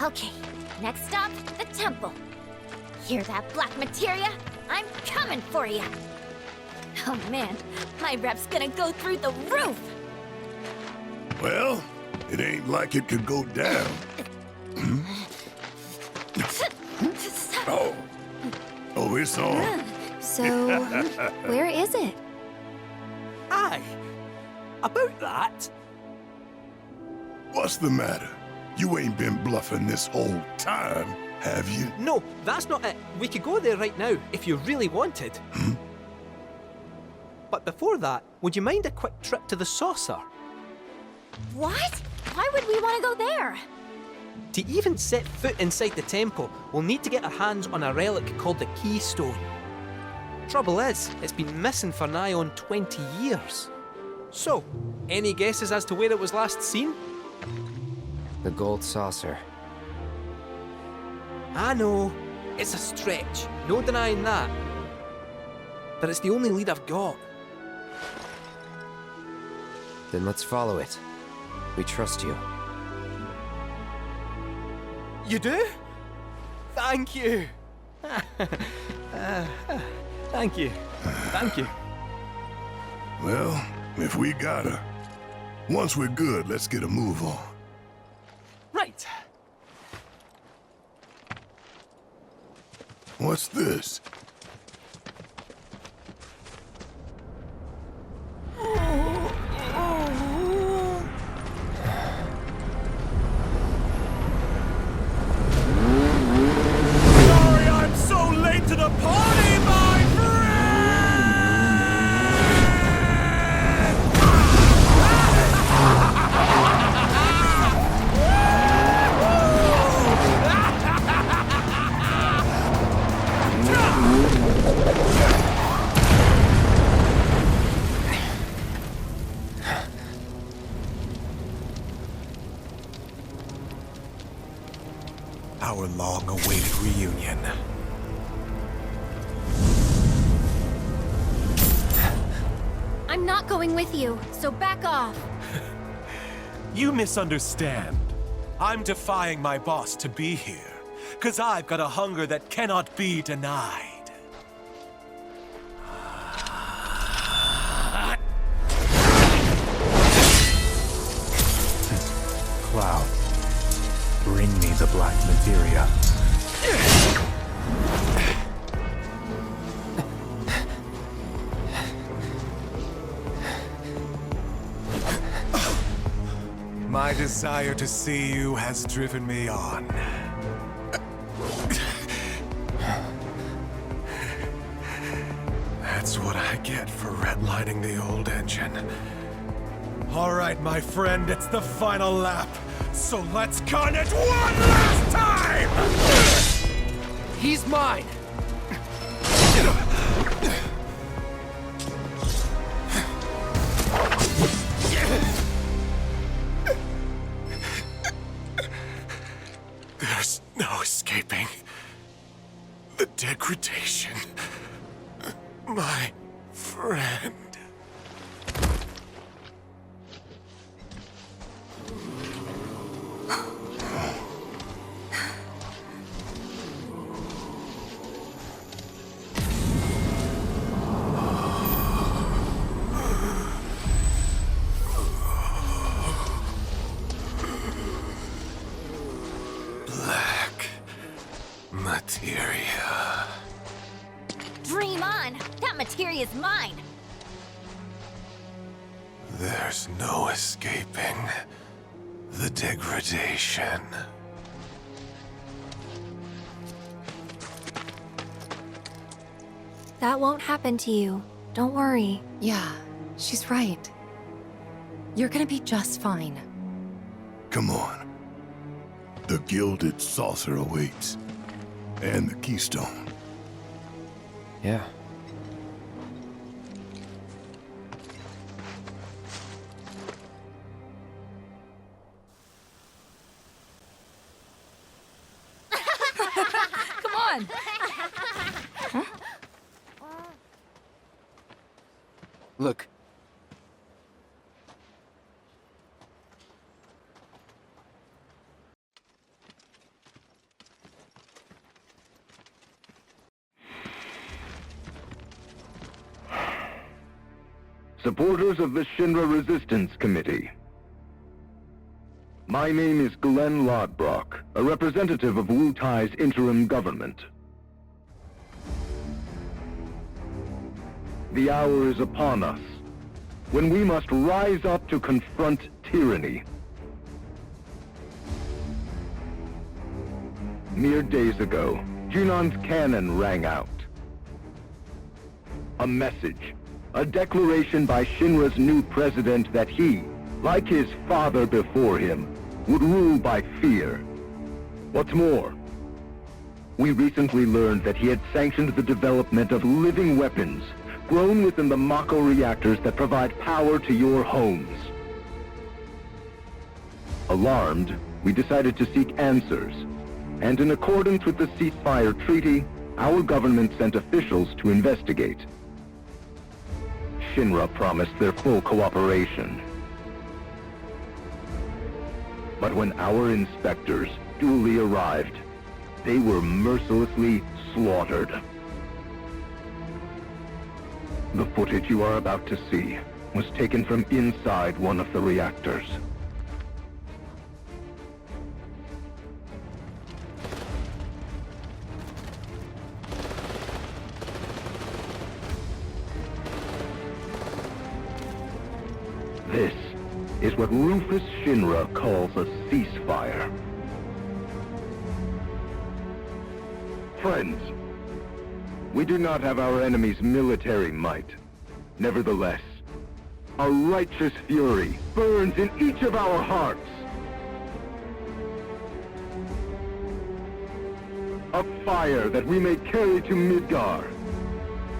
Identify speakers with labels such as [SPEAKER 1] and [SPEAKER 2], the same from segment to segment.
[SPEAKER 1] Okay, next stop, the temple. Hear that, black materia? I'm coming for you! Oh man, my rep's gonna go through the roof!
[SPEAKER 2] Well, it ain't like it could go down. Oh. Oh, it's on.
[SPEAKER 1] So, where is it?
[SPEAKER 3] Aye. About that.
[SPEAKER 2] What's the matter? You ain't been bluffing this whole time, have you?
[SPEAKER 3] No, that's not it. We could go there right now, if you really wanted. But before that, would you mind a quick trip to the saucer?
[SPEAKER 1] What? Why would we want to go there?
[SPEAKER 3] To even set foot inside the temple, we'll need to get our hands on a relic called the Keystone. Trouble is, it's been missing for nigh on 20 years. So, any guesses as to where it was last seen?
[SPEAKER 4] The gold saucer.
[SPEAKER 3] I know, it's a stretch, no denying that. But it's the only lead I've got.
[SPEAKER 4] Then let's follow it. We trust you.
[SPEAKER 3] You do? Thank you. Thank you. Thank you.
[SPEAKER 2] Well, if we got her. Once we're good, let's get a move on.
[SPEAKER 3] Right.
[SPEAKER 2] What's this?
[SPEAKER 3] Sorry I'm so late to the party, my
[SPEAKER 5] Our long-awaited reunion.
[SPEAKER 1] I'm not going with you, so back off.
[SPEAKER 5] You misunderstand. I'm defying my boss to be here, 'cause I've got a hunger that cannot be denied. Cloud, bring me the black materia. My desire to see you has driven me on. That's what I get for redlining the old engine. All right, my friend, it's the final lap. So let's con it one last time!
[SPEAKER 3] He's mine!
[SPEAKER 5] There's no escaping the degradation, my friend. Black materia.
[SPEAKER 1] Dream on! That materia's mine!
[SPEAKER 5] There's no escaping the degradation.
[SPEAKER 1] That won't happen to you. Don't worry.
[SPEAKER 6] Yeah, she's right. You're gonna be just fine.
[SPEAKER 2] Come on. The gilded saucer awaits. And the keystone.
[SPEAKER 4] Yeah.
[SPEAKER 6] Come on!
[SPEAKER 4] Look.
[SPEAKER 7] supporters of the Shinra Resistance Committee. My name is Glenn Lodbrok, a representative of Wu Tai's interim government. The hour is upon us, when we must rise up to confront tyranny. Mere days ago, Junon's cannon rang out. A message, a declaration by Shinra's new president that he, like his father before him, would rule by fear. What's more, we recently learned that he had sanctioned the development of living weapons grown within the Mako reactors that provide power to your homes. Alarmed, we decided to seek answers, and in accordance with the ceasefire treaty, our government sent officials to investigate. Shinra promised their full cooperation. But when our inspectors duly arrived, they were mercilessly slaughtered. The footage you are about to see was taken from inside one of the reactors. This is what Rufus Shinra calls a ceasefire. Friends, we do not have our enemy's military might. Nevertheless, a righteous fury burns in each of our hearts. A fire that we may carry to Midgar.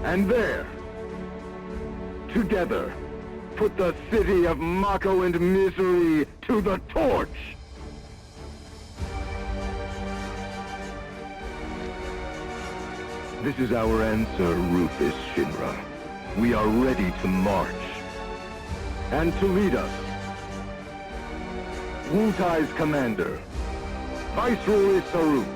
[SPEAKER 7] And there, together, put the city of Mako and misery to the torch! This is our answer, Rufus Shinra. We are ready to march. And to lead us, Wu Tai's commander, Viceroy Saruk.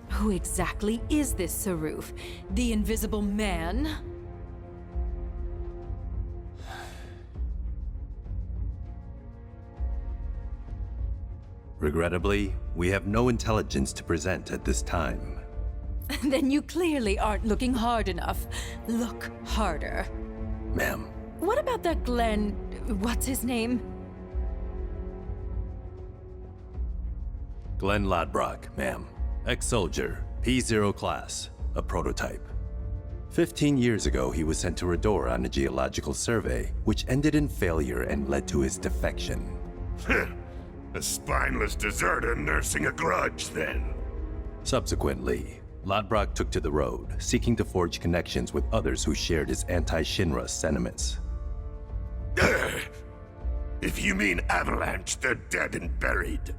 [SPEAKER 8] Who exactly is this Saruf? The Invisible Man?
[SPEAKER 9] Regrettably, we have no intelligence to present at this time.
[SPEAKER 8] Then you clearly aren't looking hard enough. Look harder.
[SPEAKER 9] Ma'am.
[SPEAKER 8] What about that Glenn... what's his name?
[SPEAKER 9] Glenn Lodbrok, ma'am. Ex-soldier, P0 class, a prototype. 15 years ago, he was sent to Redor on a geological survey, which ended in failure and led to his defection.
[SPEAKER 2] A spineless deserter nursing a grudge, then.
[SPEAKER 9] Subsequently, Lodbrok took to the road, seeking to forge connections with others who shared his anti-Shinra sentiments.
[SPEAKER 2] If you mean Avalanche, they're dead and buried.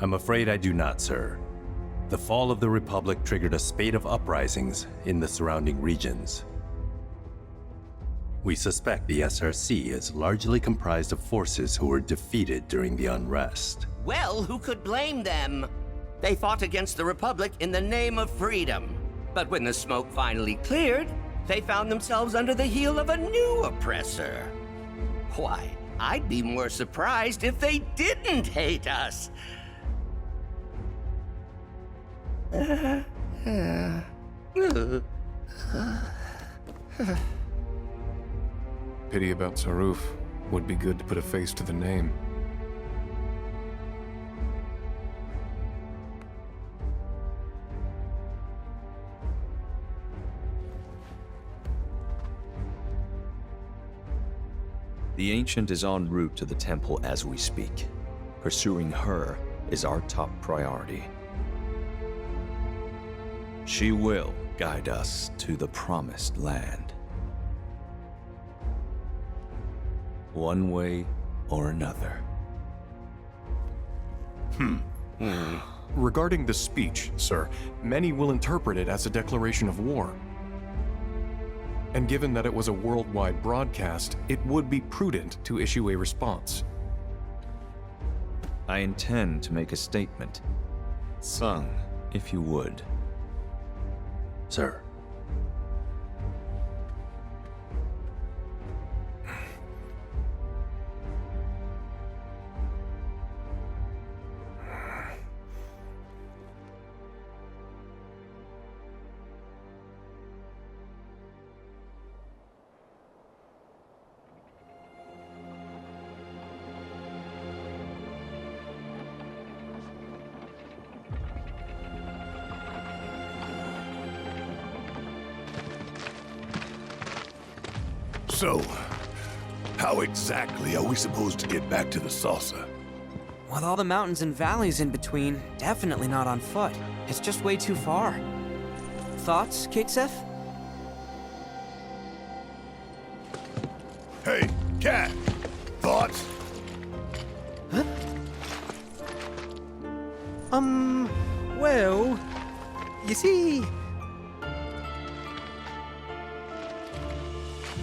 [SPEAKER 9] I'm afraid I do not, sir. The fall of the Republic triggered a spate of uprisings in the surrounding regions. We suspect the SRC is largely comprised of forces who were defeated during the unrest.
[SPEAKER 10] Well, who could blame them? They fought against the Republic in the name of freedom. But when the smoke finally cleared, they found themselves under the heel of a new oppressor. Why, I'd be more surprised if they didn't hate us.
[SPEAKER 11] Pity about Saruf. Would be good to put a face to the name.
[SPEAKER 12] The Ancient is en route to the temple as we speak. Pursuing her is our top priority. She will guide us to the promised land. One way or another.
[SPEAKER 11] Regarding the speech, sir, many will interpret it as a declaration of war. And given that it was a worldwide broadcast, it would be prudent to issue a response.
[SPEAKER 12] I intend to make a statement. Sung, if you would.
[SPEAKER 9] Sir.
[SPEAKER 2] So, how exactly are we supposed to get back to the saucer?
[SPEAKER 13] With all the mountains and valleys in between, definitely not on foot. It's just way too far. Thoughts, Kate-Seth?
[SPEAKER 2] Hey, Cat! Thoughts?
[SPEAKER 13] Huh? Well... You see...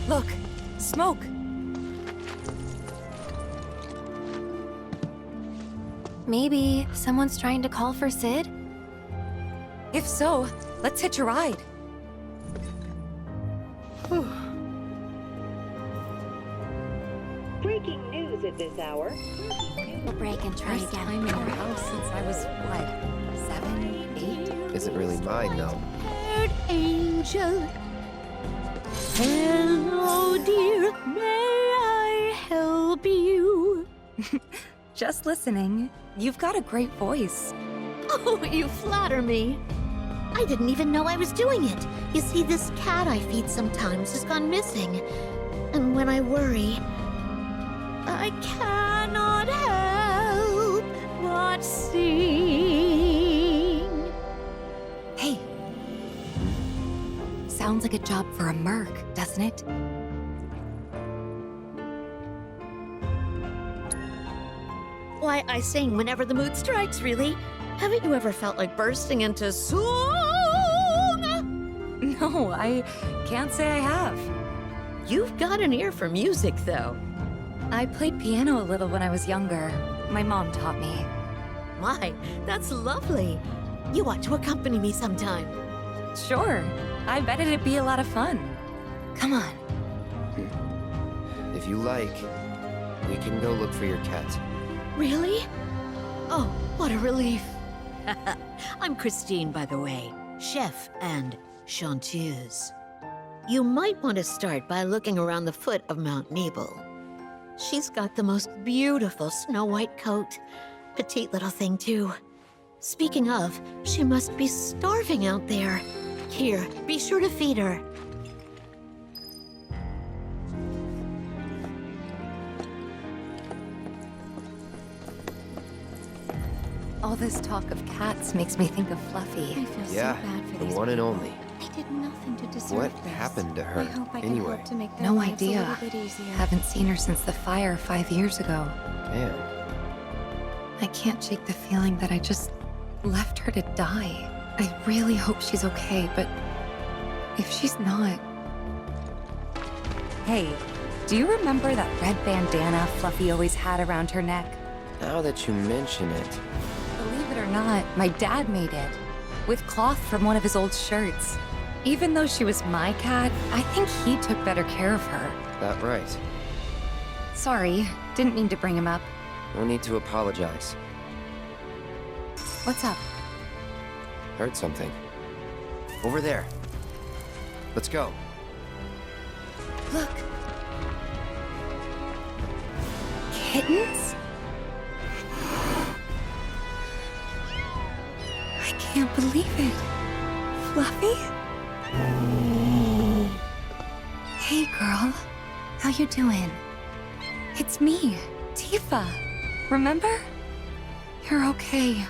[SPEAKER 6] Look! Smoke!
[SPEAKER 1] Maybe someone's trying to call for Sid?
[SPEAKER 6] If so, let's hitch a ride.
[SPEAKER 14] Breaking news at this hour.
[SPEAKER 1] We'll break and try
[SPEAKER 6] First
[SPEAKER 1] again.
[SPEAKER 6] time in our house since I was, what, 7, 8?
[SPEAKER 4] Isn't really mine, though.
[SPEAKER 1] Angel. Hello, dear. May I help you?
[SPEAKER 6] Just listening. You've got a great voice.
[SPEAKER 15] Oh, you flatter me. I didn't even know I was doing it. You see, this cat I feed sometimes has gone missing. And when I worry, I cannot help but sing.
[SPEAKER 6] Hey. Sounds like a job for a merc, doesn't it?
[SPEAKER 15] Why, I sing whenever the mood strikes, really. Haven't you ever felt like bursting into song?
[SPEAKER 6] No, I can't say I have.
[SPEAKER 15] You've got an ear for music, though.
[SPEAKER 6] I played piano a little when I was younger. My mom taught me.
[SPEAKER 15] My, that's lovely. You ought to accompany me sometime.
[SPEAKER 6] Sure. I bet it'd be a lot of fun. Come on.
[SPEAKER 4] If you like, we can go look for your cat.
[SPEAKER 15] Really? Oh, what a relief. I'm Christine, by the way. Chef and chanteuse. You might want to start by looking around the foot of Mount Nebel. She's got the most beautiful snow-white coat. Petite little thing, too. Speaking of, she must be starving out there. Here, be sure to feed her.
[SPEAKER 6] All this talk of cats makes me think of Fluffy.
[SPEAKER 1] I feel
[SPEAKER 4] Yeah,
[SPEAKER 1] so bad for
[SPEAKER 4] the
[SPEAKER 1] these
[SPEAKER 4] one and
[SPEAKER 1] people.
[SPEAKER 4] only.
[SPEAKER 1] They did nothing to deserve
[SPEAKER 4] What
[SPEAKER 1] this.
[SPEAKER 4] happened to her,
[SPEAKER 1] I hope I can
[SPEAKER 4] anyway?
[SPEAKER 1] help to make their
[SPEAKER 6] No
[SPEAKER 1] lives
[SPEAKER 6] idea.
[SPEAKER 1] a little bit easier.
[SPEAKER 6] Haven't seen her since the fire 5 years ago.
[SPEAKER 4] Damn.
[SPEAKER 6] I can't shake the feeling that I just left her to die. I really hope she's okay, but if she's not... Hey, do you remember that red bandana Fluffy always had around her neck?
[SPEAKER 4] Now that you mention it...
[SPEAKER 6] Believe it or not, my dad made it. With cloth from one of his old shirts. Even though she was my cat, I think he took better care of her.
[SPEAKER 4] That right.
[SPEAKER 6] Sorry, didn't mean to bring him up.
[SPEAKER 4] No need to apologize.
[SPEAKER 6] What's up?
[SPEAKER 4] Heard something. Over there. Let's go.
[SPEAKER 6] Look. Kittens? I can't believe it. Fluffy? Hey, girl. How you doing? It's me, Tifa. Remember? You're okay.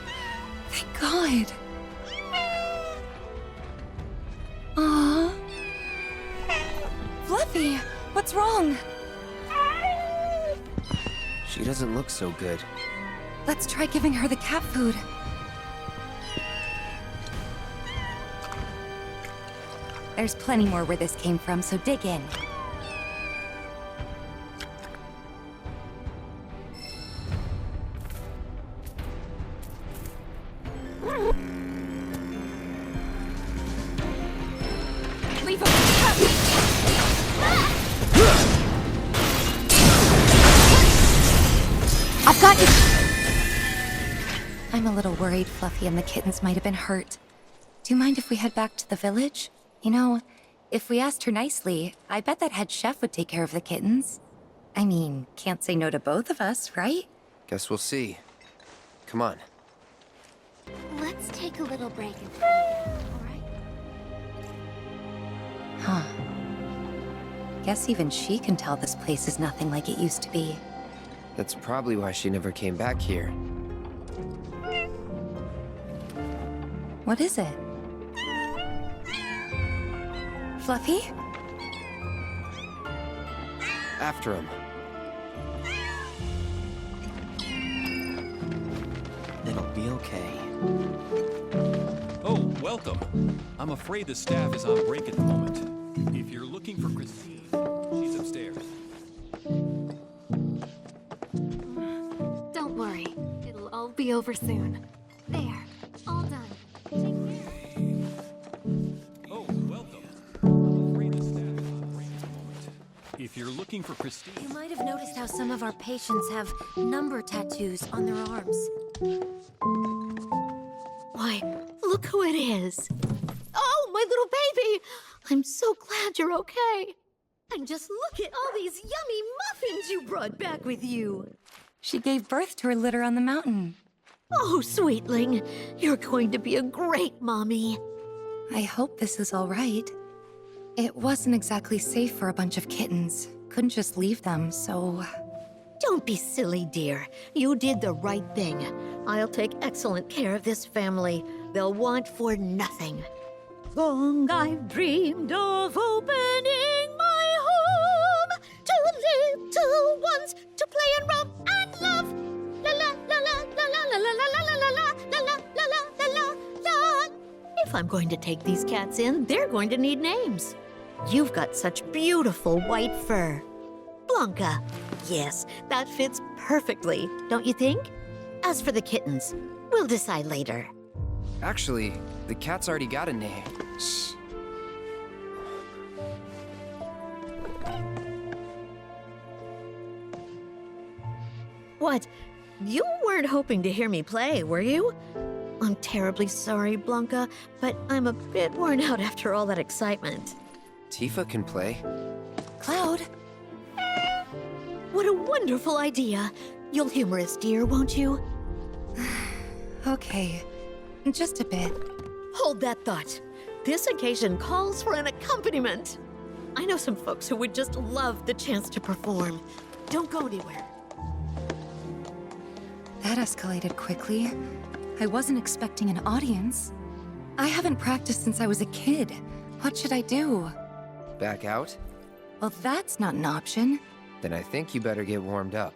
[SPEAKER 6] Thank God. Aww. Fluffy, what's wrong?
[SPEAKER 4] She doesn't look so good.
[SPEAKER 6] Let's try giving her the cat food. There's plenty more where this came from, so dig in.
[SPEAKER 1] Leave him!
[SPEAKER 6] I've got you! I'm a little worried Fluffy and the kittens might have been hurt. Do you mind if we head back to the village? You know, if we asked her nicely, I bet that head chef would take care of the kittens. I mean, can't say no to both of us, right?
[SPEAKER 4] Guess we'll see. Come on.
[SPEAKER 1] Let's take a little break and try again, alright?
[SPEAKER 6] Huh. Guess even she can tell this place is nothing like it used to be.
[SPEAKER 4] That's probably why she never came back here.
[SPEAKER 6] What is it? Fluffy?
[SPEAKER 4] After him.
[SPEAKER 13] It'll be okay.
[SPEAKER 16] Oh, welcome. I'm afraid the staff is on break at the moment. If you're looking for Christine, she's upstairs.
[SPEAKER 1] Don't worry. It'll all be over soon. There. All done. Take care.
[SPEAKER 16] Oh, welcome. I'm afraid the staff is on break at the moment. If you're looking for Christine...
[SPEAKER 17] You might have noticed how some of our patients have number tattoos on their arms.
[SPEAKER 15] Why, look who it is. Oh, my little baby! I'm so glad you're okay. And just look at all these yummy muffins you brought back with you.
[SPEAKER 6] She gave birth to her litter on the mountain.
[SPEAKER 15] Oh, sweetling, you're going to be a great mommy.
[SPEAKER 6] I hope this is all right. It wasn't exactly safe for a bunch of kittens. Couldn't just leave them, so...
[SPEAKER 15] Don't be silly, dear. You did the right thing. I'll take excellent care of this family. They'll want for nothing. Long I've dreamed of opening my home to little ones to play and romp and love. La la la la la la la la la la la la la la la la la. If I'm going to take these cats in, they're going to need names. You've got such beautiful white fur. Blanca. Yes, that fits perfectly, don't you think? As for the kittens, we'll decide later.
[SPEAKER 4] Actually, the cat's already got a name.
[SPEAKER 15] Shh. What? You weren't hoping to hear me play, were you? I'm terribly sorry, Blanca, but I'm a bit worn out after all that excitement.
[SPEAKER 4] Tifa can play.
[SPEAKER 6] Cloud?
[SPEAKER 15] What a wonderful idea. You'll humor us, dear, won't you?
[SPEAKER 6] Okay, just a bit.
[SPEAKER 15] Hold that thought. This occasion calls for an accompaniment. I know some folks who would just love the chance to perform. Don't go anywhere.
[SPEAKER 6] That escalated quickly. I wasn't expecting an audience. I haven't practiced since I was a kid. What should I do?
[SPEAKER 4] Back out?
[SPEAKER 6] Well, that's not an option.
[SPEAKER 4] Then I think you better get warmed up.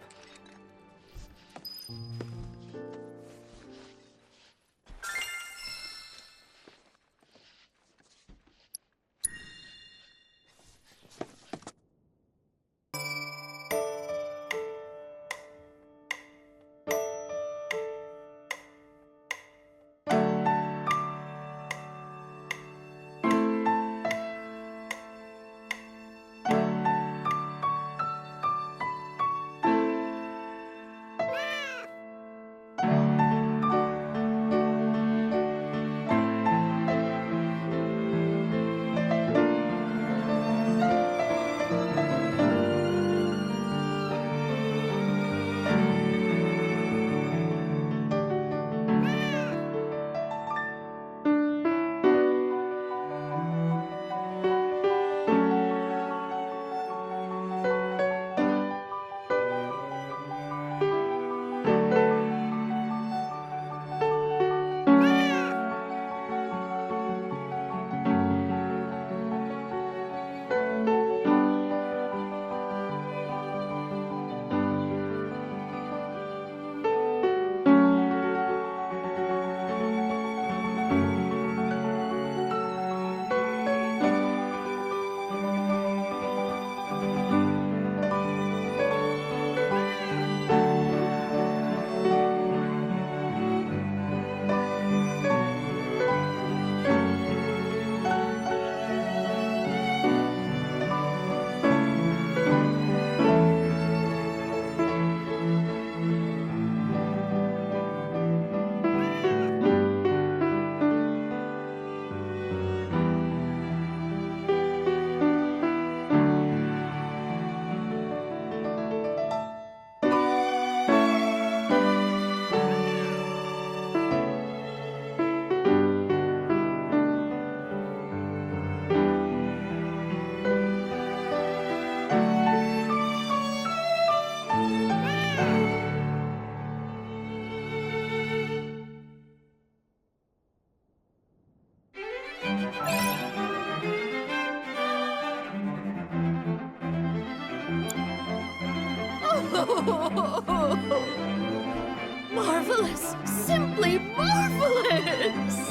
[SPEAKER 15] Marvelous! Simply marvelous!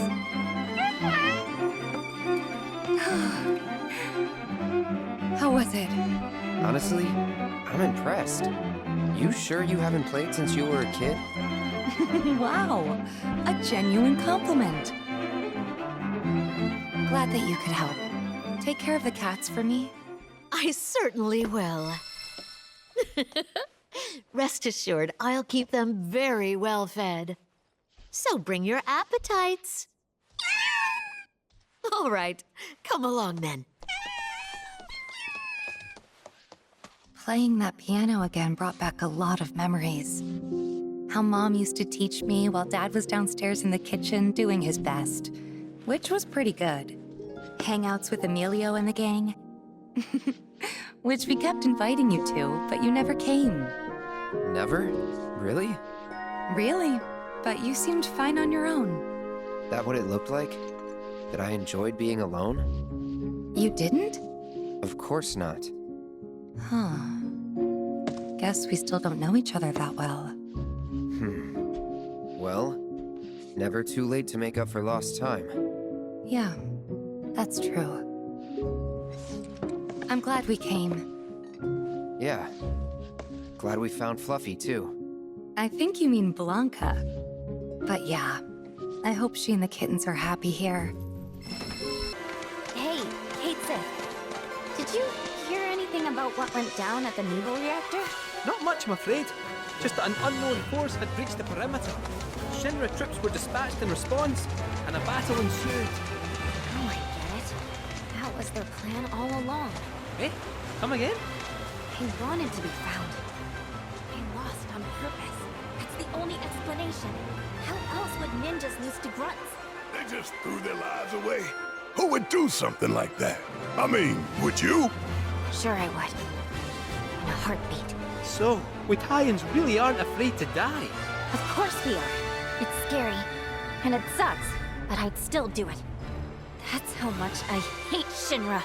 [SPEAKER 6] How was it?
[SPEAKER 4] Honestly, I'm impressed. You sure you haven't played since you were a kid?
[SPEAKER 6] Wow, a genuine compliment. Glad that you could help. Take care of the cats for me.
[SPEAKER 15] I certainly will. Rest assured, I'll keep them very well fed. So bring your appetites. All right, come along then.
[SPEAKER 6] Playing that piano again brought back a lot of memories. How Mom used to teach me while Dad was downstairs in the kitchen doing his best, which was pretty good. Hangouts with Emilio and the gang, which we kept inviting you to, but you never came.
[SPEAKER 4] Never? Really?
[SPEAKER 6] Really? But you seemed fine on your own.
[SPEAKER 4] That what it looked like? That I enjoyed being alone?
[SPEAKER 6] You didn't?
[SPEAKER 4] Of course not.
[SPEAKER 6] Huh. Guess we still don't know each other that well.
[SPEAKER 4] Well, never too late to make up for lost time.
[SPEAKER 6] Yeah, that's true. I'm glad we came.
[SPEAKER 4] Yeah. Glad we found Fluffy, too.
[SPEAKER 6] I think you mean Blanca. But yeah, I hope she and the kittens are happy here.
[SPEAKER 1] Hey, Kate Sith. Did you hear anything about what went down at the Nebel reactor?
[SPEAKER 3] Not much, I'm afraid. Just that an unknown force had breached the perimeter. Shinra troops were dispatched in response, and a battle ensued.
[SPEAKER 1] Oh, I get it. That was their plan all along.
[SPEAKER 3] Eh? Come again?
[SPEAKER 1] They wanted to be found. They lost on purpose. That's the only explanation. How else would ninjas lose to grunts?
[SPEAKER 2] They just threw their lives away. Who would do something like that? I mean, would you?
[SPEAKER 1] Sure I would. In a heartbeat.
[SPEAKER 3] So, we Italians really aren't afraid to die.
[SPEAKER 1] Of course we are. It's scary, and it sucks, but I'd still do it. That's how much I hate Shinra.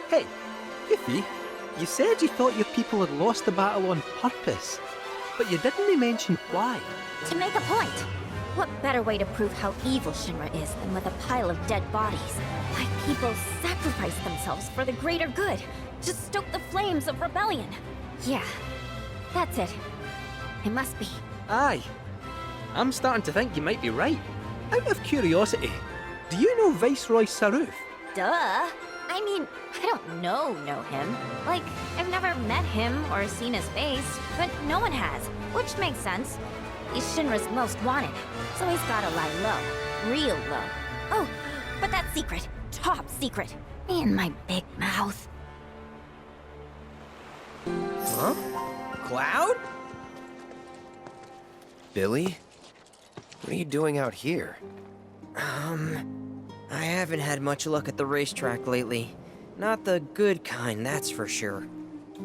[SPEAKER 3] Hey, Iffy, you said you thought your people had lost the battle on purpose, but you didn't mention why.
[SPEAKER 1] To make a point. What better way to prove how evil Shinra is than with a pile of dead bodies? Why people sacrifice themselves for the greater good, to stoke the flames of rebellion. Yeah, that's it. It must be.
[SPEAKER 3] Aye. I'm starting to think you might be right. Out of curiosity, do you know Viceroy Saruf?
[SPEAKER 1] Duh. I mean, I don't know him. Like, I've never met him or seen his face, but no one has, which makes sense. He's Shinra's most wanted, so he's gotta lie low. Real low. Oh, but that's secret. Top secret. In my big mouth.
[SPEAKER 13] Huh? Cloud?
[SPEAKER 4] Billy? What are you doing out here?
[SPEAKER 13] I haven't had much luck at the racetrack lately. Not the good kind, that's for sure.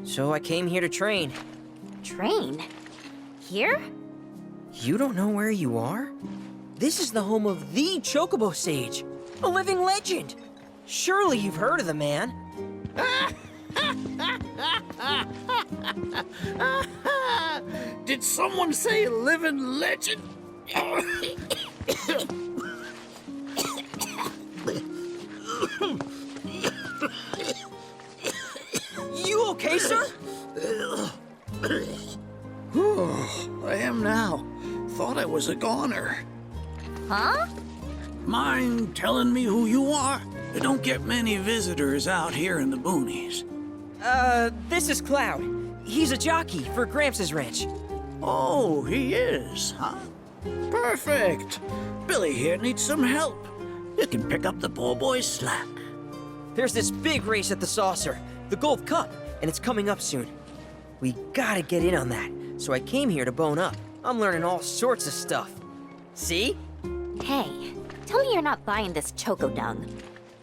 [SPEAKER 13] So I came here to train.
[SPEAKER 1] Train? Here?
[SPEAKER 13] You don't know where you are? This is the home of the Chocobo Sage, a living legend. Surely you've heard of the man.
[SPEAKER 18] Did someone say living legend?
[SPEAKER 13] You okay, sir?
[SPEAKER 18] I am now. Thought I was a goner.
[SPEAKER 1] Huh?
[SPEAKER 18] Mind telling me who you are? I don't get many visitors out here in the boonies.
[SPEAKER 13] This is Cloud. He's a jockey for Gramps' ranch.
[SPEAKER 18] Oh, he is, huh? Perfect. Billy here needs some help. You can pick up the poor boy's slack.
[SPEAKER 13] There's this big race at the Saucer, the Gold Cup, and it's coming up soon. We gotta get in on that, so I came here to bone up. I'm learning all sorts of stuff. See?
[SPEAKER 1] Hey, tell me you're not buying this choco dung.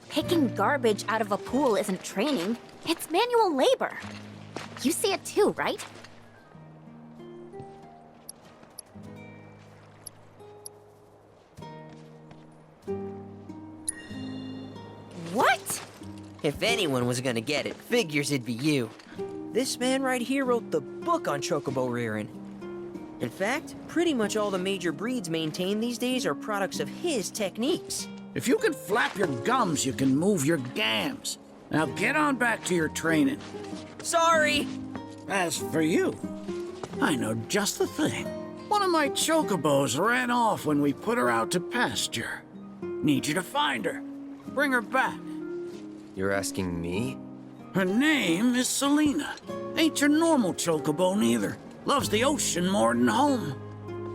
[SPEAKER 1] Picking garbage out of a pool isn't training, it's manual labor. You see it too, right?
[SPEAKER 13] What? If anyone was gonna get it, figures it'd be you. This man right here wrote the book on chocobo rearing. In fact, pretty much all the major breeds maintained these days are products of his techniques.
[SPEAKER 18] If you can flap your gums, you can move your gams. Now get on back to your training.
[SPEAKER 13] Sorry!
[SPEAKER 18] As for you, I know just the thing. One of my chocobos ran off when we put her out to pasture. Need you to find her. Bring her back.
[SPEAKER 4] You're asking me?
[SPEAKER 18] Her name is Selena. Ain't your normal chocobo neither. Loves the ocean more than home.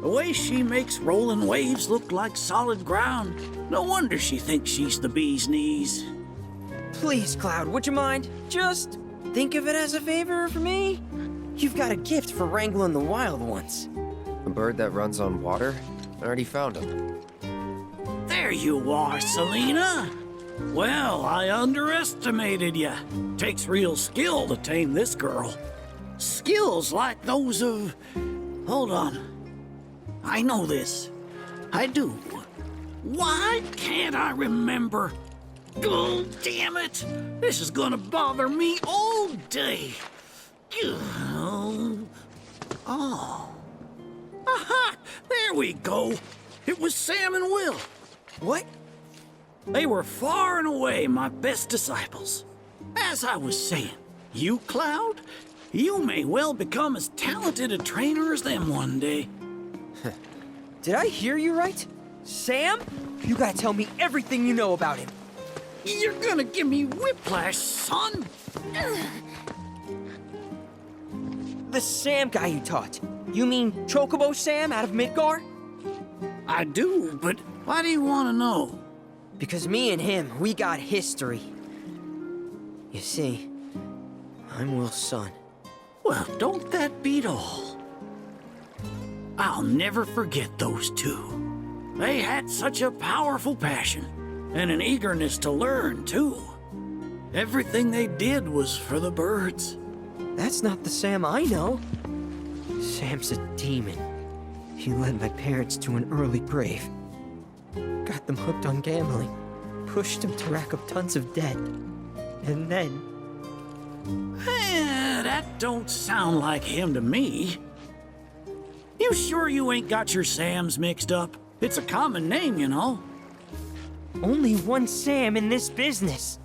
[SPEAKER 18] The way she makes rolling waves look like solid ground. No wonder she thinks she's the bee's knees.
[SPEAKER 13] Please, Cloud, would you mind? Just think of it as a favor for me. You've got a gift for wrangling the wild ones.
[SPEAKER 4] A bird that runs on water? I already found him.
[SPEAKER 18] There you are, Selena. Well, I underestimated you. Takes real skill to tame this girl. Skills like those of... Hold on. I know this. I do. Why can't I remember? Oh, damn it! This is gonna bother me all day. Oh. Aha! There we go. It was Sam and Will.
[SPEAKER 13] What?
[SPEAKER 18] They were far and away my best disciples. As I was saying, you, Cloud, you may well become as talented a trainer as them one day.
[SPEAKER 13] Did I hear you right? Sam? You gotta tell me everything you know about him.
[SPEAKER 18] You're gonna give me whiplash, son.
[SPEAKER 13] The Sam guy you taught. You mean Chocobo Sam out of Midgar?
[SPEAKER 18] I do, but why do you want to know?
[SPEAKER 13] Because me and him, we got history. You see, I'm Will's son.
[SPEAKER 18] Well, don't that beat all? I'll never forget those two. They had such a powerful passion, and an eagerness to learn, too. Everything they did was for the birds.
[SPEAKER 13] That's not the Sam I know. Sam's a demon. He led my parents to an early grave. Got them hooked on gambling. Pushed them to rack up tons of debt. And then...
[SPEAKER 18] That don't sound like him to me. You sure you ain't got your Sams mixed up? It's a common name, you know.
[SPEAKER 13] Only one Sam in this business.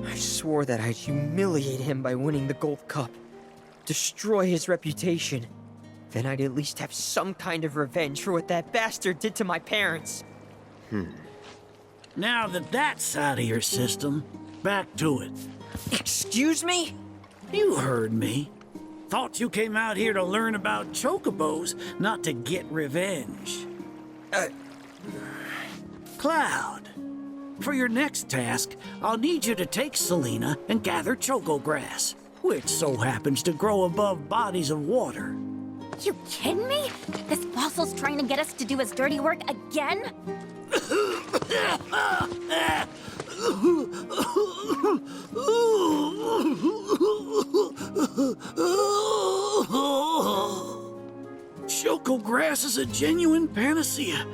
[SPEAKER 13] I swore that I'd humiliate him by winning the Gold Cup. Destroy his reputation. Then I'd at least have some kind of revenge for what that bastard did to my parents.
[SPEAKER 18] Now that that's out of your system, back to it.
[SPEAKER 13] Excuse me?
[SPEAKER 18] You heard me. Thought you came out here to learn about chocobos, not to get revenge. Cloud, for your next task, I'll need you to take Selena and gather choco grass, which so happens to grow above bodies of water.
[SPEAKER 1] You kidding me? This fossil's trying to get us to do his dirty work again?
[SPEAKER 18] Choco grass is a genuine panacea.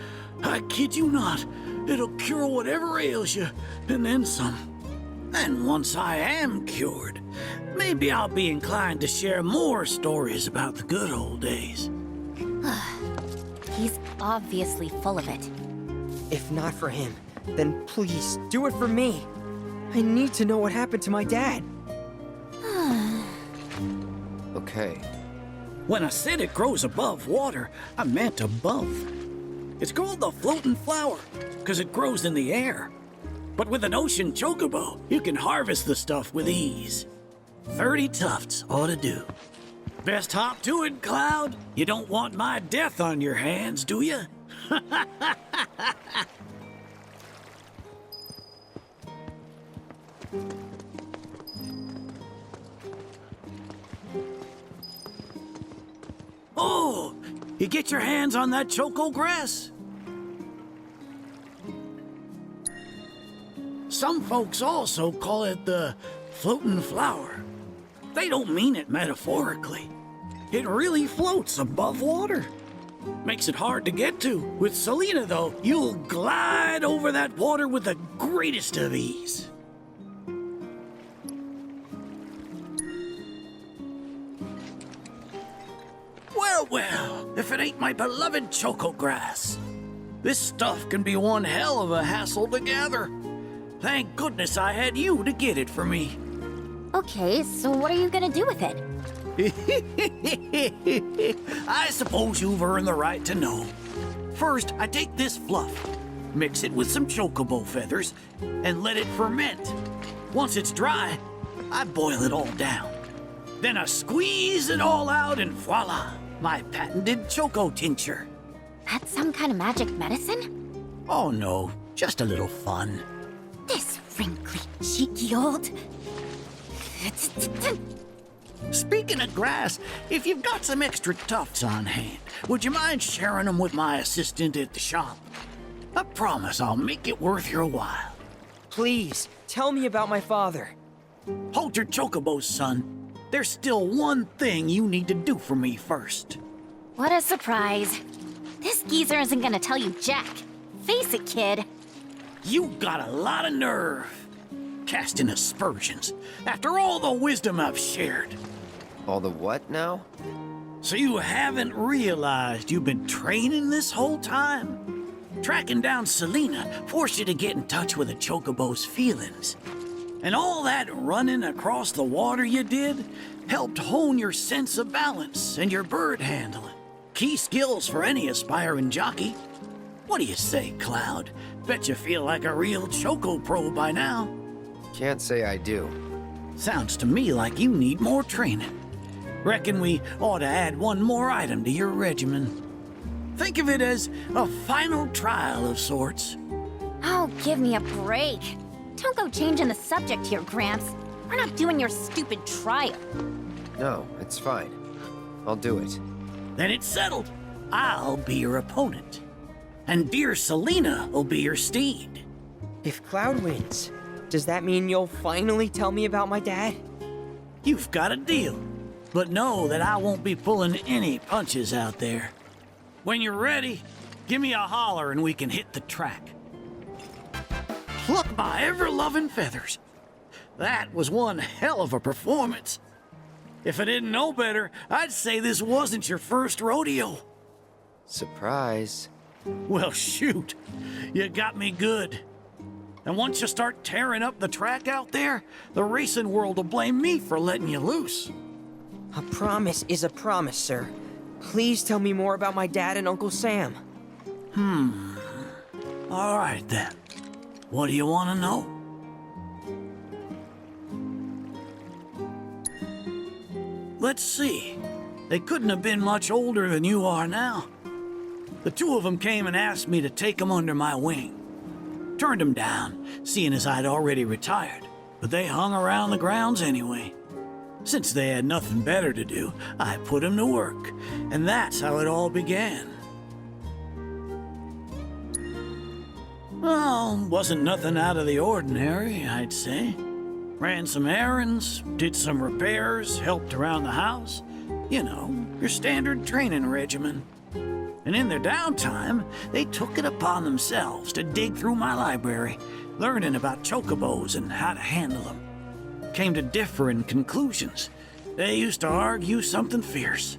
[SPEAKER 18] I kid you not. It'll cure whatever ails you, and then some. And once I am cured, maybe I'll be inclined to share more stories about the good old days.
[SPEAKER 1] He's obviously full of it.
[SPEAKER 13] If not for him, then please do it for me. I need to know what happened to my dad.
[SPEAKER 4] Okay.
[SPEAKER 18] When I said it grows above water, I meant above. It's called the floating flower, because it grows in the air. But with an ocean chocobo, you can harvest the stuff with ease. 30 tufts ought to do. Best hop to it, Cloud. You don't want my death on your hands, do you? Oh, you get your hands on that choco grass? Some folks also call it the floating flower. They don't mean it metaphorically. It really floats above water. Makes it hard to get to. With Selena, though, you'll glide over that water with the greatest of ease. Well, if it ain't my beloved choco grass. This stuff can be one hell of a hassle to gather. Thank goodness I had you to get it for me.
[SPEAKER 1] Okay, so what are you gonna do with it?
[SPEAKER 18] I suppose you've earned the right to know. First, I take this fluff, mix it with some chocobo feathers, and let it ferment. Once it's dry, I boil it all down. Then I squeeze it all out and voila, my patented choco tincture.
[SPEAKER 1] That's some kind of magic medicine?
[SPEAKER 18] Oh no, just a little fun.
[SPEAKER 1] This wrinkly, cheeky old...
[SPEAKER 18] Speaking of grass, if you've got some extra tufts on hand, would you mind sharing them with my assistant at the shop? I promise I'll make it worth your while.
[SPEAKER 13] Please, tell me about my father.
[SPEAKER 18] Hold your chocobos, son. There's still one thing you need to do for me first.
[SPEAKER 1] What a surprise. This geezer isn't gonna tell you jack. Face it, kid.
[SPEAKER 18] You got a lot of nerve. Casting aspersions, after all the wisdom I've shared.
[SPEAKER 4] All the what now?
[SPEAKER 18] So you haven't realized you've been training this whole time? Tracking down Selena forced you to get in touch with a chocobo's feelings. And all that running across the water you did helped hone your sense of balance and your bird handling. Key skills for any aspiring jockey. What do you say, Cloud? Bet you feel like a real choco pro by now.
[SPEAKER 4] Can't say I do.
[SPEAKER 18] Sounds to me like you need more training. Reckon we ought to add one more item to your regimen. Think of it as a final trial of sorts.
[SPEAKER 1] Oh, give me a break. Don't go changing the subject here, Gramps. We're not doing your stupid trial.
[SPEAKER 4] No, it's fine. I'll do it.
[SPEAKER 18] Then it's settled. I'll be your opponent. And dear Selena will be your steed.
[SPEAKER 13] If Cloud wins, does that mean you'll finally tell me about my dad?
[SPEAKER 18] You've got a deal. But know that I won't be pulling any punches out there. When you're ready, give me a holler and we can hit the track. Pluck my ever-loving feathers. That was one hell of a performance. If I didn't know better, I'd say this wasn't your first rodeo.
[SPEAKER 4] Surprise.
[SPEAKER 18] Well, shoot. You got me good. And once you start tearing up the track out there, the racing world will blame me for letting you loose.
[SPEAKER 13] A promise is a promise, sir. Please tell me more about my dad and Uncle Sam.
[SPEAKER 18] All right, then. What do you want to know? Let's see. They couldn't have been much older than you are now. The two of them came and asked me to take them under my wing. Turned them down, seeing as I'd already retired, but they hung around the grounds anyway. Since they had nothing better to do, I put them to work, and that's how it all began. Well, wasn't nothing out of the ordinary, I'd say. Ran some errands, did some repairs, helped around the house. You know, your standard training regimen. And in their downtime, they took it upon themselves to dig through my library, learning about chocobos and how to handle them. Came to differing conclusions. They used to argue something fierce.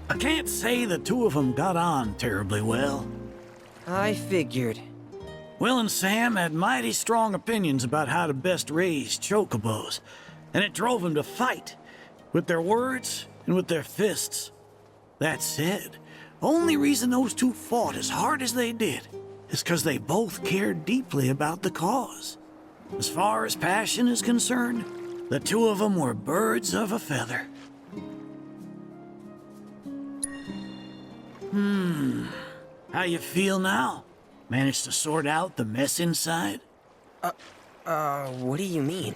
[SPEAKER 18] I can't say the two of them got on terribly well.
[SPEAKER 13] I figured.
[SPEAKER 18] Will and Sam had mighty strong opinions about how to best raise chocobos, and it drove them to fight, with their words and with their fists. That said, only reason those two fought as hard as they did is because they both cared deeply about the cause. As far as passion is concerned, the two of them were birds of a feather. How you feel now? Managed to sort out the mess inside?
[SPEAKER 13] What do you mean?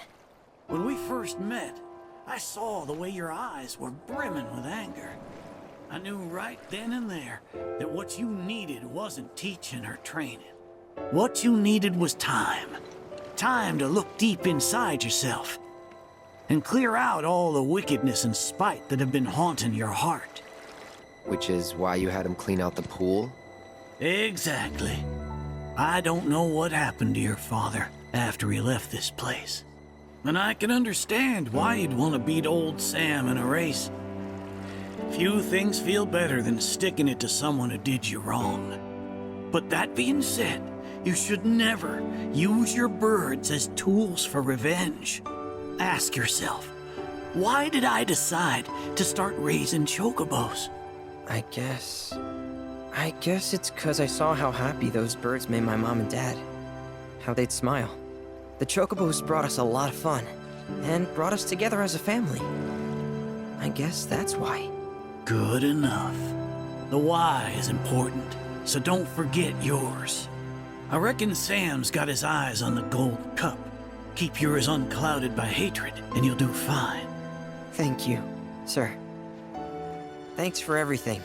[SPEAKER 18] When we first met, I saw the way your eyes were brimming with anger. I knew right then and there that what you needed wasn't teaching or training. What you needed was time. Time to look deep inside yourself and clear out all the wickedness and spite that have been haunting your heart.
[SPEAKER 4] Which is why you had him clean out the pool?
[SPEAKER 18] Exactly. I don't know what happened to your father after he left this place. and I can understand why you'd want to beat old Sam in a race. Few things feel better than sticking it to someone who did you wrong. But that being said, you should never use your birds as tools for revenge. Ask yourself, why did I decide to start raising chocobos?
[SPEAKER 13] I guess it's 'cause I saw how happy those birds made my mom and dad. How they'd smile. The chocobos brought us a lot of fun, and brought us together as a family. I guess that's why.
[SPEAKER 18] Good enough. The why is important, so don't forget yours. I reckon Sam's got his eyes on the gold cup. Keep yours unclouded by hatred, and you'll do fine.
[SPEAKER 13] Thank you, sir. Thanks for everything.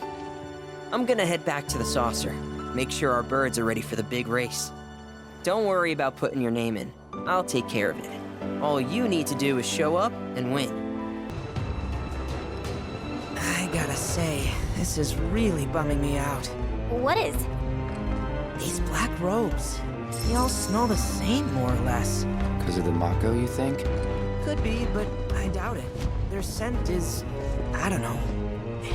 [SPEAKER 13] I'm gonna head back to the saucer. Make sure our birds are ready for the big race. Don't worry about putting your name in. I'll take care of it. All you need to do is show up and win. I gotta say, this is really bumming me out.
[SPEAKER 1] What is?
[SPEAKER 13] These black robes. They all smell the same, more or less.
[SPEAKER 4] 'Cause of the Mako, you think?
[SPEAKER 13] Could be, but I doubt it. Their scent is, I don't know,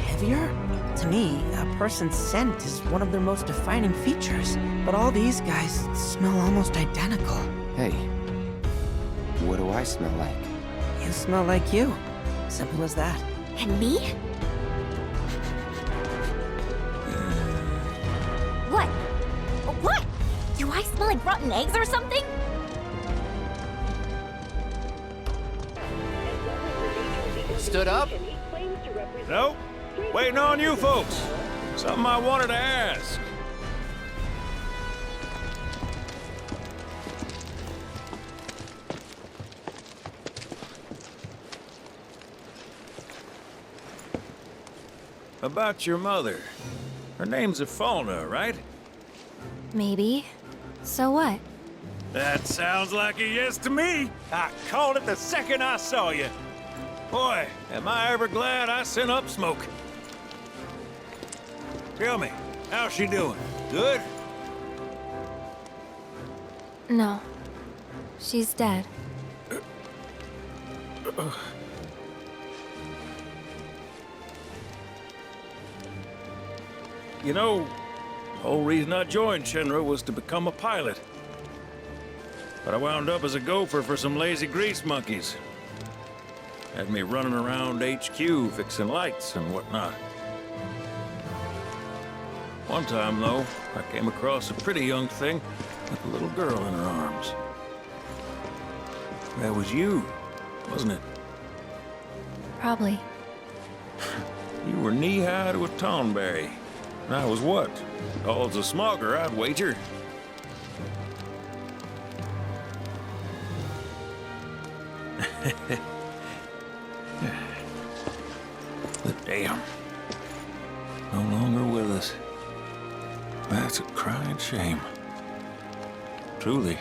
[SPEAKER 13] heavier? To me, a person's scent is one of their most defining features. But all these guys smell almost identical.
[SPEAKER 4] Hey, what do I smell like?
[SPEAKER 13] You smell like you. Simple as that.
[SPEAKER 1] And me? What? What? Do I smell like rotten eggs or something?
[SPEAKER 4] Stood up?
[SPEAKER 16] Nope. Waiting on you folks. Something I wanted to ask. About your mother. Her name's Ifalna, right?
[SPEAKER 17] Maybe. So what?
[SPEAKER 16] That sounds like a yes to me. I called it the second I saw you. Boy, am I ever glad I sent up smoke. Tell me, how's she doing? Good?
[SPEAKER 17] No. She's dead.
[SPEAKER 16] You know, the whole reason I joined Shinra was to become a pilot. But I wound up as a gopher for some lazy grease monkeys. Had me running around HQ fixing lights and whatnot. One time, though, I came across a pretty young thing with a little girl in her arms. That was you, wasn't it?
[SPEAKER 17] Probably.
[SPEAKER 16] You were knee-high to a toneberry. And I was what? Called a smogger, I'd wager. But damn. No longer with us. That's a crying shame. Truly.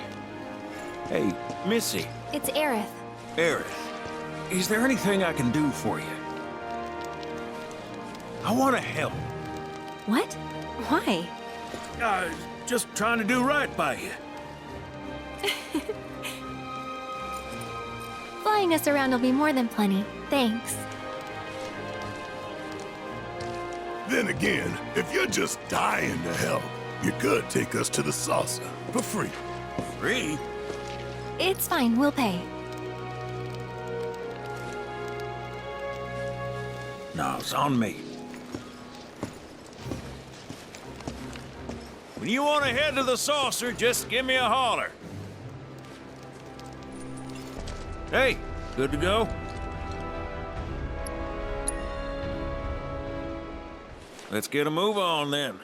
[SPEAKER 16] Hey, Missy.
[SPEAKER 17] It's Aerith.
[SPEAKER 16] Aerith, is there anything I can do for you? I want to help.
[SPEAKER 17] What? Why?
[SPEAKER 16] Just trying to do right by you.
[SPEAKER 17] Flying us around will be more than plenty. Thanks.
[SPEAKER 2] Then again, if you're just dying to help, you could take us to the saucer for free.
[SPEAKER 16] Free?
[SPEAKER 17] It's fine, we'll pay.
[SPEAKER 16] No, it's on me. When you want to head to the saucer, just give me a holler. Hey, good to go? Let's get a move on then.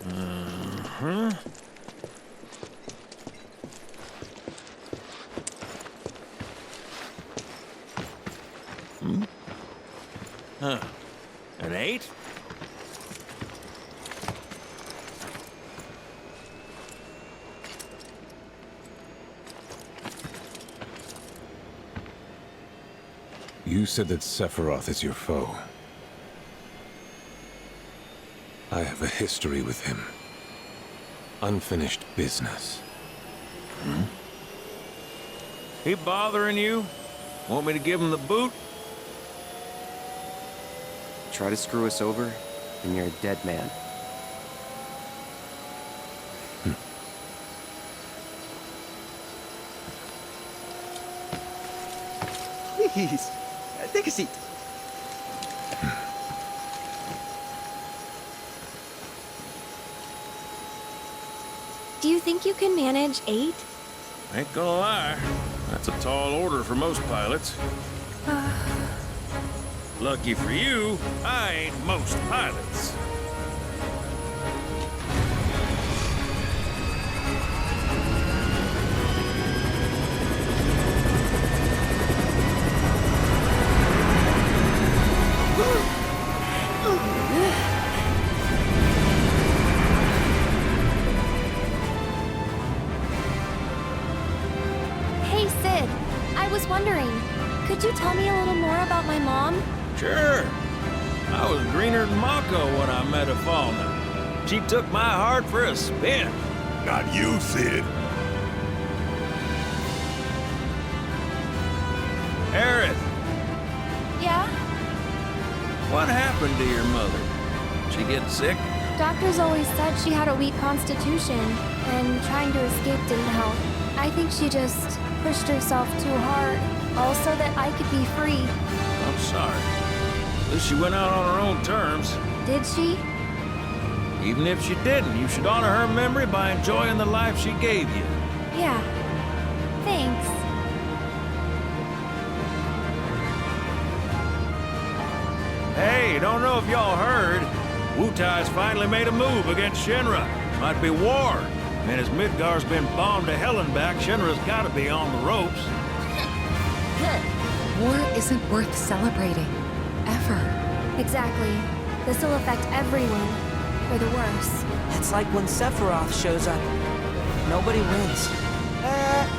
[SPEAKER 16] Uh-huh. Huh. An 8?
[SPEAKER 5] You said that Sephiroth is your foe. I have a history with him. unfinished business.
[SPEAKER 16] He bothering you? Want me to give him the boot?
[SPEAKER 4] Try to screw us over, and you're a dead man.
[SPEAKER 3] Please, take a seat.
[SPEAKER 1] Do you think you can manage 8?
[SPEAKER 16] Ain't gonna lie. That's a tall order for most pilots. Lucky for you, I ain't most pilots.
[SPEAKER 1] Hey, Sid. I was wondering, could you tell me a little more about my mom?
[SPEAKER 16] Sure. I was greener than Mako when I met Afalna. She took my heart for a spin.
[SPEAKER 2] Not you, Sid.
[SPEAKER 16] Aerith,
[SPEAKER 1] Yeah?
[SPEAKER 16] what happened to your mother? She get sick?
[SPEAKER 1] Doctors always said she had a weak constitution, and trying to escape didn't help. I think she just pushed herself too hard, all so that I could be free.
[SPEAKER 16] I'm sorry. At least she went out on her own terms.
[SPEAKER 1] Did she?
[SPEAKER 16] Even if she didn't, you should honor her memory by enjoying the life she gave you.
[SPEAKER 1] Yeah. Thanks.
[SPEAKER 16] Hey, don't know if y'all heard. Wutai's finally made a move against Shinra. Might be war. And as Midgar's been bombed to hell and back, Shinra's gotta be on the ropes.
[SPEAKER 6] War isn't worth celebrating. Ever.
[SPEAKER 1] Exactly. This'll affect everyone. For the worse.
[SPEAKER 3] It's like when Sephiroth shows up. Nobody wins.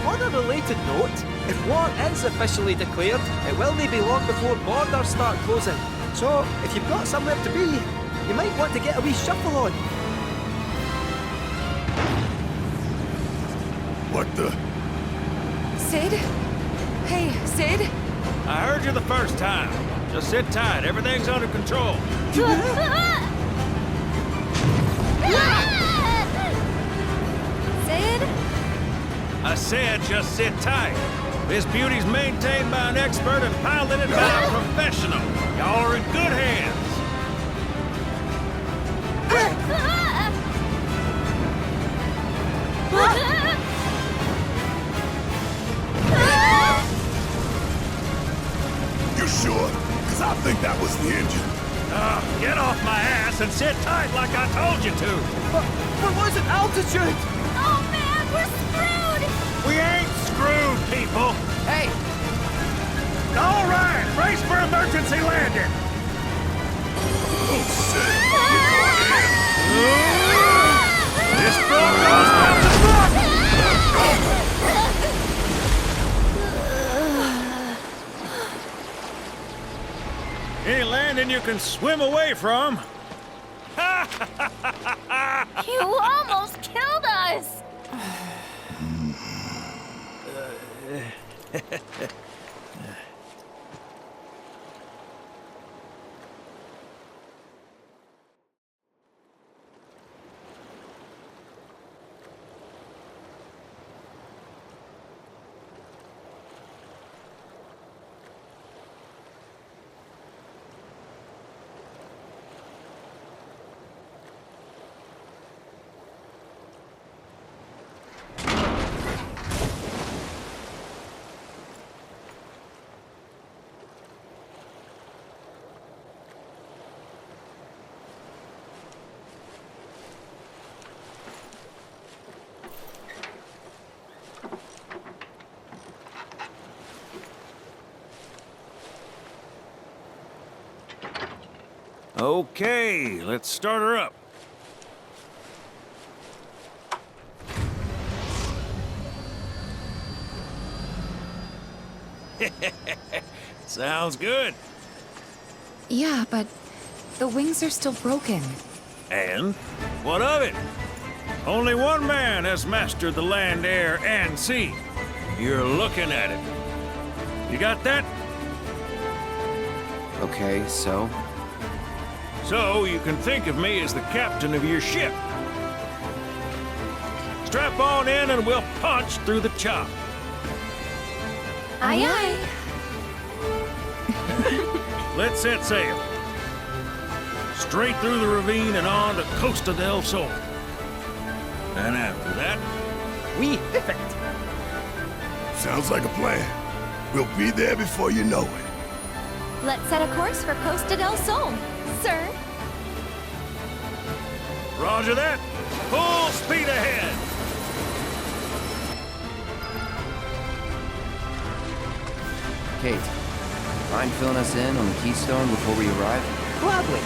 [SPEAKER 3] On a related note, if war is officially declared, it will not be long before borders start closing. So, if you've got somewhere to be, you might want to get a wee shuffle on.
[SPEAKER 2] What the?
[SPEAKER 6] Sid? Hey, Sid?
[SPEAKER 16] I heard you the first time. Just sit tight. Everything's under control.
[SPEAKER 1] Sid?
[SPEAKER 16] I said just sit tight. This beauty's maintained by an expert and piloted by a professional. Y'all are in good hands.
[SPEAKER 2] You sure? Because I think that was the engine.
[SPEAKER 16] Get off my ass and sit tight like I told you to.
[SPEAKER 3] What was it? Altitude?
[SPEAKER 1] Oh man, we're screwed!
[SPEAKER 16] We ain't screwed, people.
[SPEAKER 3] Hey!
[SPEAKER 16] All right, brace for emergency landing.
[SPEAKER 2] Oh, shit. We're going in.
[SPEAKER 16] This Bronco's got the fuck! Any landing you can swim away from.
[SPEAKER 1] You almost killed us!
[SPEAKER 16] Okay, let's start her up. Sounds good.
[SPEAKER 6] Yeah, but the wings are still broken.
[SPEAKER 16] And? What of it? Only one man has mastered the land, air, and sea. You're looking at it. You got that?
[SPEAKER 4] Okay, so?
[SPEAKER 16] So you can think of me as the captain of your ship. Strap on in and we'll punch through the chop.
[SPEAKER 1] Aye, aye.
[SPEAKER 16] Let's set sail. Straight through the ravine and on to Costa del Sol. And after that,
[SPEAKER 3] we hip it.
[SPEAKER 2] Sounds like a plan. We'll be there before you know it.
[SPEAKER 1] Let's set a course for Costa del Sol, sir.
[SPEAKER 16] Roger that. Full speed ahead.
[SPEAKER 4] Kate, mind filling us in on the Keystone before we arrive?
[SPEAKER 3] Gladly.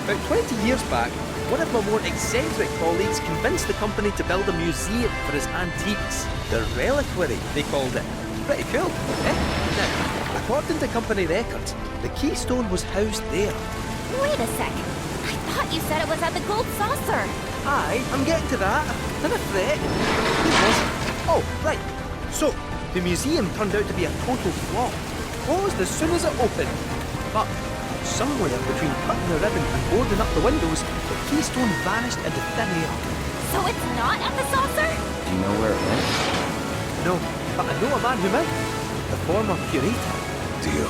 [SPEAKER 3] About 20 years back, one of my more eccentric colleagues convinced the company to build a museum for his antiques. The Reliquary, they called it. Pretty cool, eh? Now, according to company records, the Keystone was housed there.
[SPEAKER 1] Wait a second. I thought you said it was at the Gold Saucer.
[SPEAKER 3] Aye, I'm getting to that. Don't fret. It wasn't. Oh, right. So, the museum turned out to be a total flop. Closed as soon as it opened. But somewhere between cutting the ribbon and boarding up the windows, the Keystone vanished into thin air.
[SPEAKER 1] So it's not at the saucer?
[SPEAKER 4] Do you know where it went?
[SPEAKER 3] No, but I know a man who might. The former curator.
[SPEAKER 5] Deal.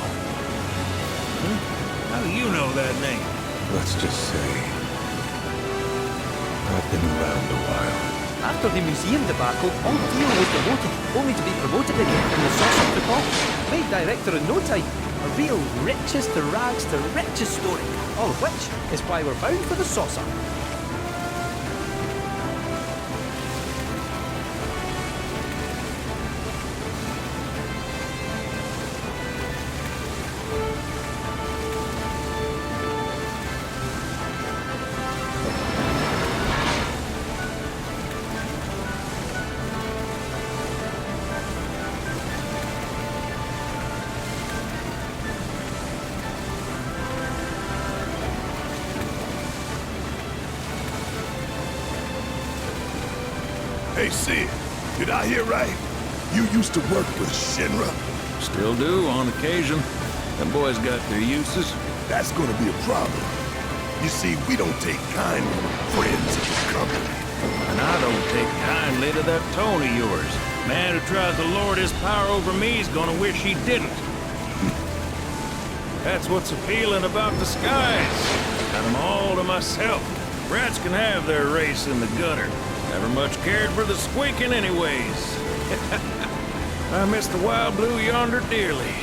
[SPEAKER 16] How do you know that name?
[SPEAKER 5] Let's just say I've been around a while.
[SPEAKER 3] After the museum debacle, old Theo was demoted, only to be promoted again when the saucer took off. Made director in no time. A real riches to rags to riches story. All of which is why we're bound for the saucer.
[SPEAKER 2] Hey, Sid, did I hear right? You used to work with Shinra?
[SPEAKER 16] Still do, on occasion. Them boys got their uses.
[SPEAKER 2] That's gonna be a problem. You see, we don't take kindly to friends of the company.
[SPEAKER 16] And I don't take kindly to that tone of yours. Man who tries to lord his power over me is gonna wish he didn't. That's what's appealing about the skies. Got them all to myself. Rats can have their race in the gutter. Never much cared for the squeaking anyways. I miss the wild blue yonder dearly.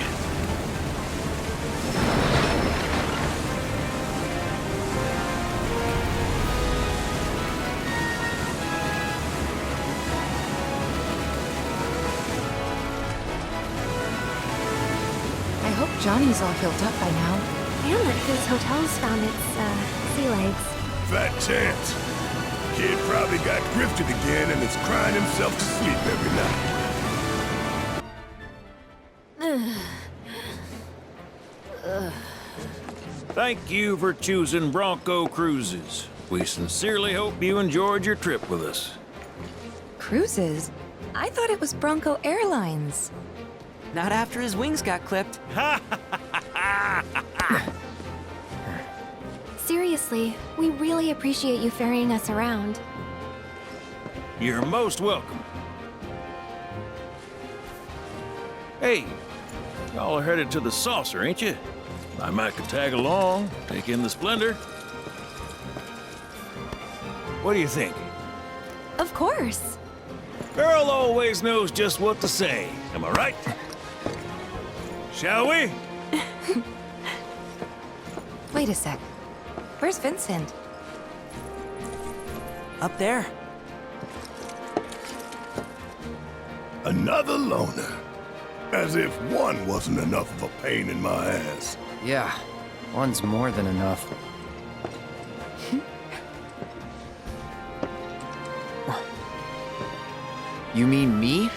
[SPEAKER 6] I hope Johnny's all healed up by now.
[SPEAKER 17] And that his hotel's found its, sea legs.
[SPEAKER 2] Fat chance. Kid probably got grifted again and is crying himself to sleep every night.
[SPEAKER 16] Thank you for choosing Bronco Cruises. We sincerely hope you enjoyed your trip with us.
[SPEAKER 6] Cruises? I thought it was Bronco Airlines.
[SPEAKER 13] Not after his wings got clipped.
[SPEAKER 17] Seriously, we really appreciate you ferrying us around.
[SPEAKER 16] You're most welcome. Hey, y'all are headed to the saucer, ain't you? I might could tag along, take in the splendor. What do you think?
[SPEAKER 17] Of course.
[SPEAKER 16] Girl always knows just what to say. Am I right? Shall we?
[SPEAKER 6] Wait a sec. Where's Vincent?
[SPEAKER 13] Up there.
[SPEAKER 2] Another loner. As if one wasn't enough of a pain in my ass.
[SPEAKER 4] Yeah, one's more than enough. You mean me?